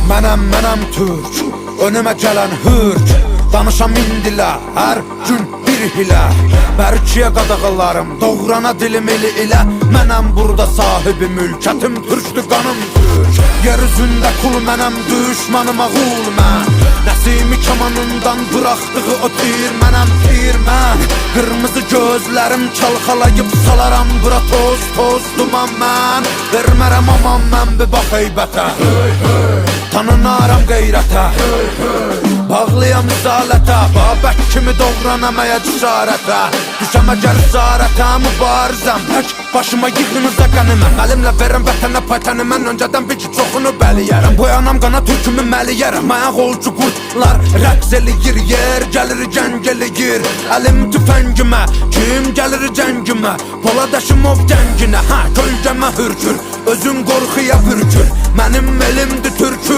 Mənəm Türk, önümə gələn hürk. Danışam indilə, hər gün bir hilə. Bərkiyə qadağalarım, doğrana dilim eli ilə. Mənəm burada sahibi mülkətim Türkdür, qanım Türk. Yer üzündə kul mənəm, düşmanıma qul mən. Nəsimi kamanından bıraxdığı o tir mənəm, tir mən. Qırmızı gözlərim çalxalayıb salaram bura toz, toz duman mən. Vermərəm aman mən bir bax heybətə, tanınaram qeyrətə. Bağlıyam risalətə, Babək kimi doğranam əyə cəsarətə. Düşəm əgər zarətə, mübarizəm tək başıma yığınıza qəniməm. Əlimlə verəm vətənə paytəni, mən öncədən bir ki çoxunu bəliyərəm. Boyanam qana türkümü məliyərəm, ayaq olcu qurtlar rəqs eləyir. Yer gəlir gəng eləyir, əlim tüfəngimə. Kim gəlir cəngimə, Polad Əşimov gənginə. Kölgəmə hürkür, özün qorxuya bürkür. Mənim elimdir türkür.